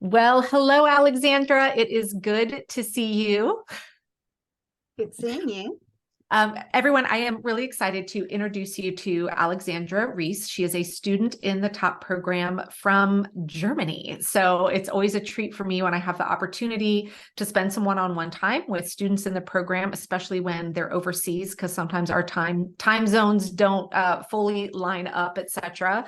Well, hello, Alexandra. It is good to see you. Good seeing you. Everyone, I am really excited to introduce you to Alexandra Reece. She is a student in the top program from Germany. So it's always a treat for me when I have the opportunity to spend some one-on-one time with students in the program, especially when they're overseas, because sometimes our time zones don't fully line up, etc.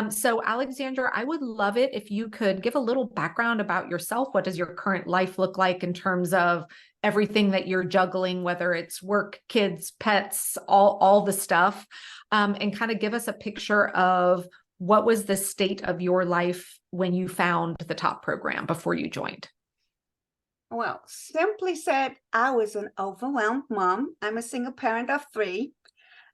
So Alexandra, I would love it if you could give a little background about yourself. What does your current life look like in terms of everything that you're juggling, whether it's work, kids, pets, all the stuff, and kind of give us a picture of what was the state of your life when you found the top program before you joined. Well, simply said, I was an overwhelmed mom. I'm a single parent of three.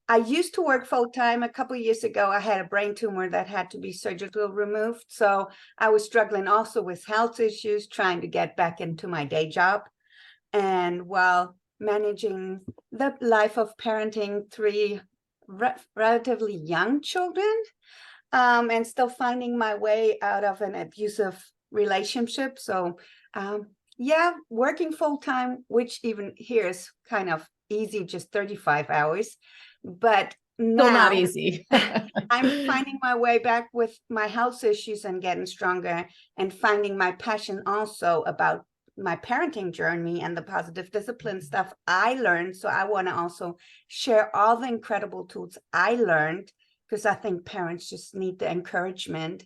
I used to work full time. A couple of years ago, I had a brain tumor that had to be surgically removed. So I was struggling also with health issues, trying to get back into my day job. And while managing the life of parenting three relatively young children, and still finding my way out of an abusive relationship. So, yeah, working full time, which even here is kind of easy, just 35 hours. But Still not now easy. I'm finding my way back with my health issues and getting stronger and finding my passion also about my parenting journey and the positive discipline stuff I learned. So I want to also share all the incredible tools I learned because I think parents just need the encouragement.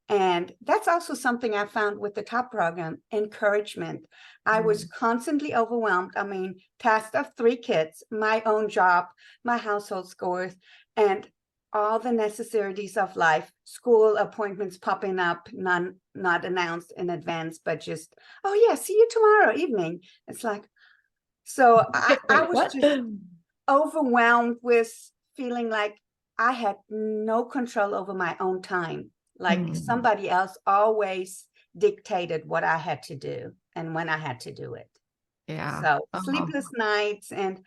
And that's also something I found with the top program, encouragement. I was constantly overwhelmed. I mean, task of three kids, my own job, my household scores, and all the necessities of life, school appointments popping up, none not announced in advance, but just, oh yeah, see you tomorrow evening. It's like, so I Wait, was what? just overwhelmed with feeling like I had no control over my own time. Like somebody else always dictated what I had to do and when I had to do it. Yeah. So sleepless nights and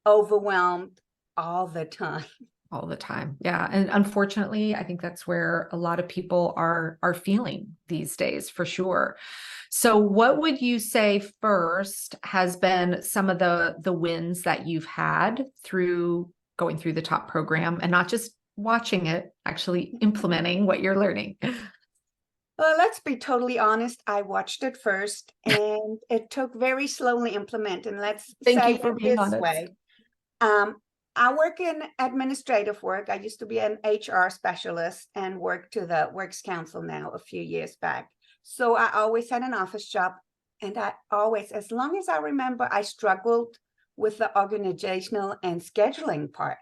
overwhelmed all the time. All the time. Yeah. And unfortunately, I think that's where a lot of people are feeling these days for sure. So what would you say first has been some of the wins that you've had through going through the top program and not just watching it, actually implementing what you're learning? Well, let's be totally honest. I watched it first and it took very slowly implement. And let's Thank say you it for being this honest. way. Um, I work in administrative work. I used to be an HR specialist and worked to the Works Council now a few years back. So I always had an office job. And I always, as long as I remember, I struggled with the organizational and scheduling part.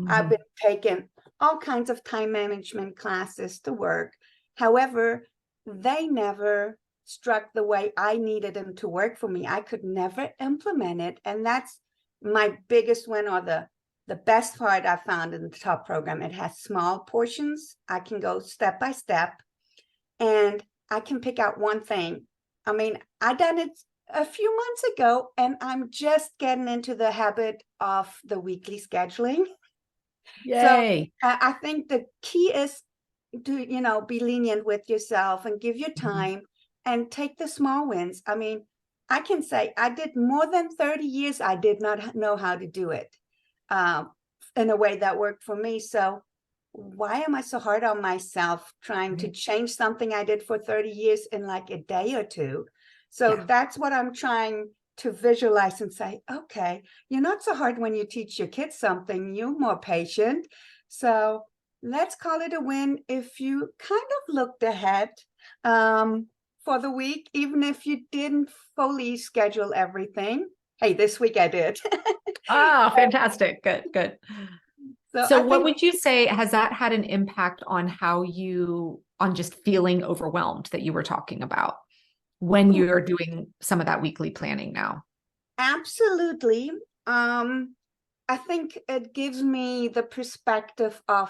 I've been taking all kinds of time management classes to work. However, they never struck the way I needed them to work for me. I could never implement it. And that's my biggest win, or the best part I found in the top program. It has small portions. I can go step by step and I can pick out one thing. I mean, I done it a few months ago and I'm just getting into the habit of the weekly scheduling. So Yay. I think the key is to, be lenient with yourself and give your time and take the small wins. I mean, I can say I did more than 30 years. I did not know how to do it in a way that worked for me. So why am I so hard on myself trying to change something I did for 30 years in like a day or two? So Yeah. that's what I'm trying to visualize and say, okay, you're not so hard when you teach your kids something, you're more patient. So let's call it a win if you kind of looked ahead for the week, even if you didn't fully schedule everything. Hey, this week I did. Ah, fantastic. Good, good. So So I what think would you say, has that had an impact on how you, on just feeling overwhelmed that you were talking about when you're doing some of that weekly planning now? absolutely. I think it gives me the perspective of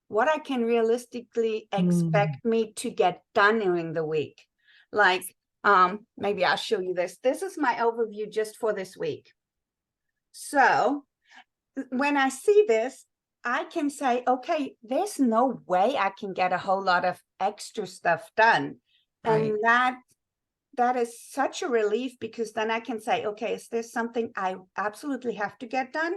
what I can realistically expect me to get done during the week. Like, maybe I'll show you this. This is my overview just for this week. So when I see this, I can say, okay, there's no way I can get a whole lot of extra stuff done And that is such a relief, because then I can say, okay, is there something I absolutely have to get done?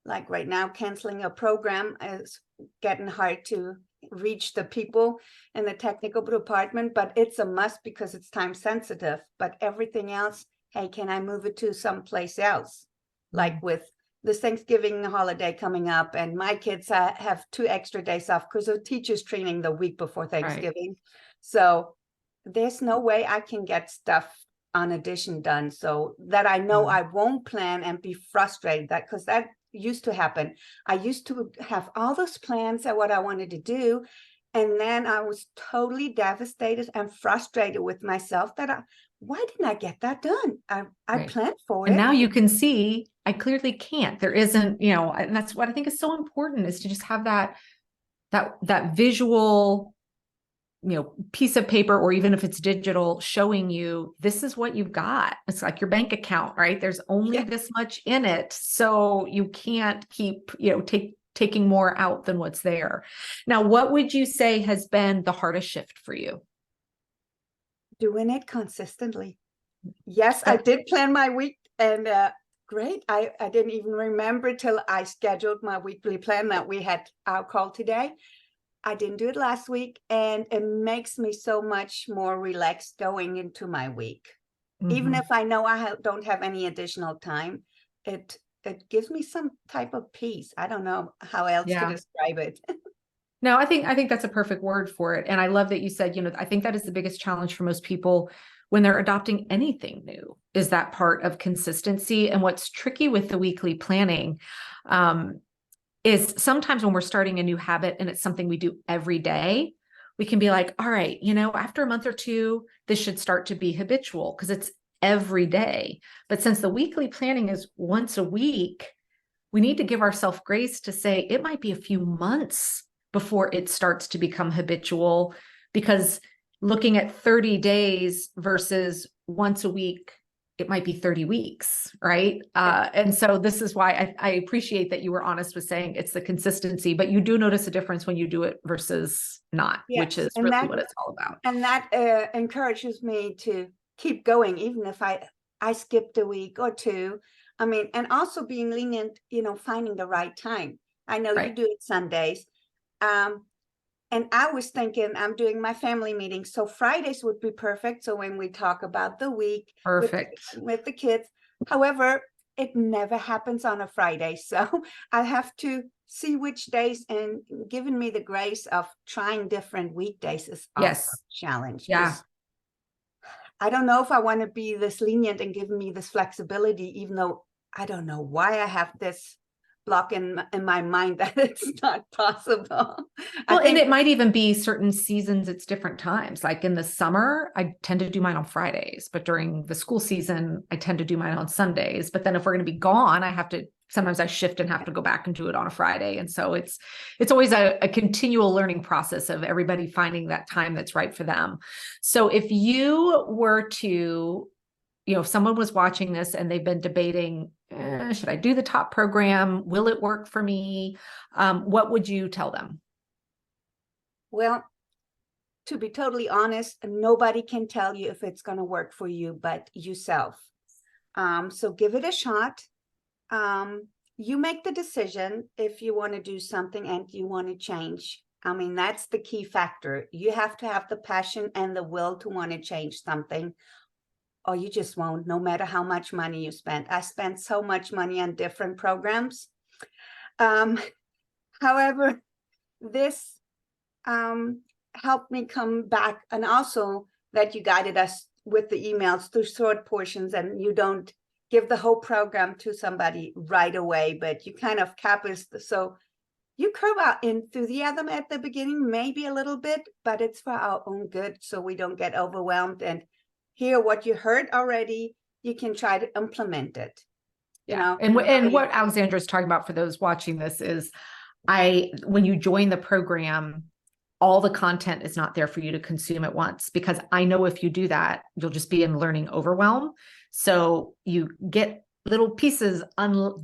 Like right now, canceling a program is getting hard to reach the people in the technical department, but it's a must because it's time sensitive. But everything else, hey, can I move it to someplace else? Like with this Thanksgiving holiday coming up, and my kids have 2 extra days off because of teachers training the week before Thanksgiving. So there's no way I can get stuff on addition done, so that I know I won't plan and be frustrated, that because that used to happen. I used to have all those plans at what I wanted to do, and then I was totally devastated and frustrated with myself that why didn't I get that done? I planned for it. And now you can see I clearly can't. There isn't, and that's what I think is so important, is to just have that visual, piece of paper, or even if it's digital, showing you this is what you've got. It's like your bank account, right? There's only this much in it. So you can't keep, taking more out than what's there. Now, what would you say has been the hardest shift for you? Doing it consistently. Yes, I did plan my week, and great. I didn't even remember till I scheduled my weekly plan that we had our call today. I didn't do it last week, and it makes me so much more relaxed going into my week. Even if I know I don't have any additional time, it gives me some type of peace. I don't know how else to describe it. No, I think that's a perfect word for it. And I love that you said, I think that is the biggest challenge for most people when they're adopting anything new, is that part of consistency. And what's tricky with the weekly planning, is sometimes when we're starting a new habit and it's something we do every day, we can be like, all right, after a month or two, this should start to be habitual because it's every day. But since the weekly planning is once a week, we need to give ourselves grace to say it might be a few months before it starts to become habitual, because looking at 30 days versus once a week, it might be 30 weeks, right? And so this is why I appreciate that you were honest with saying it's the consistency, but you do notice a difference when you do it versus not, which is really what it's all about. And that encourages me to keep going, even if I skipped a week or two. I mean, and also being lenient, finding the right time. I know you do it Sundays. And I was thinking I'm doing my family meeting, so Fridays would be perfect. So when we talk about the week with the kids, however, it never happens on a Friday. So I have to see which days, and giving me the grace of trying different weekdays is also a challenge. Yeah. I don't know if I want to be this lenient and give me this flexibility, even though I don't know why I have this block in my mind that it's not possible. Well, and it might even be certain seasons, it's different times. Like in the summer, I tend to do mine on Fridays, but during the school season, I tend to do mine on Sundays. But then if we're going to be gone, sometimes I shift and have to go back and do it on a Friday. And so it's always a continual learning process of everybody finding that time that's right for them. So if you were to, if someone was watching this and they've been debating, should I do the top program? Will it work for me? What would you tell them? Well, to be totally honest, nobody can tell you if it's going to work for you but yourself. So give it a shot. You make the decision if you want to do something and you want to change. I mean, that's the key factor. You have to have the passion and the will to want to change something, or you just won't, no matter how much money you spend. I spent so much money on different programs. However, this helped me come back, and also that you guided us with the emails through short portions, and you don't give the whole program to somebody right away, but you kind of cap it. So you curb our enthusiasm at the beginning, maybe a little bit, but it's for our own good, so we don't get overwhelmed and hear what you heard already. You can try to implement it. And what Alexandra is talking about for those watching this is, when you join the program, all the content is not there for you to consume at once, because I know if you do that, you'll just be in learning overwhelm. So you get little pieces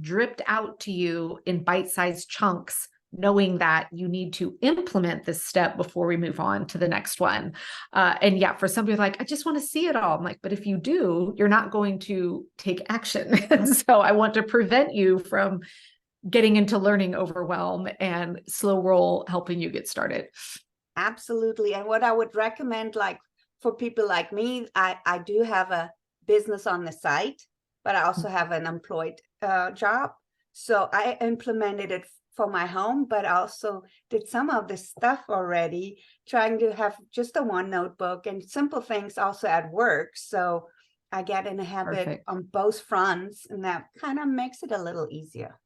dripped out to you in bite-sized chunks knowing that you need to implement this step before we move on to the next one. And yeah, for somebody like, I just want to see it all. I'm like, but if you do, you're not going to take action. And so I want to prevent you from getting into learning overwhelm, and slow roll helping you get started. Absolutely. And what I would recommend, like for people like me, I do have a business on the site, but I also have an employed job. So I implemented it for my home, but also did some of the stuff already, trying to have just a one notebook and simple things also at work. So I get in a habit Perfect. on both fronts, and that kind of makes it a little easier.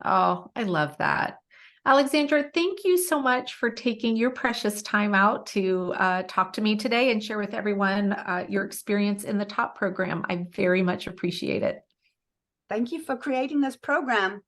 Oh, I love that. Alexandra, thank you so much for taking your precious time out to talk to me today and share with everyone your experience in the TOP program. I very much appreciate it. Thank you for creating this program.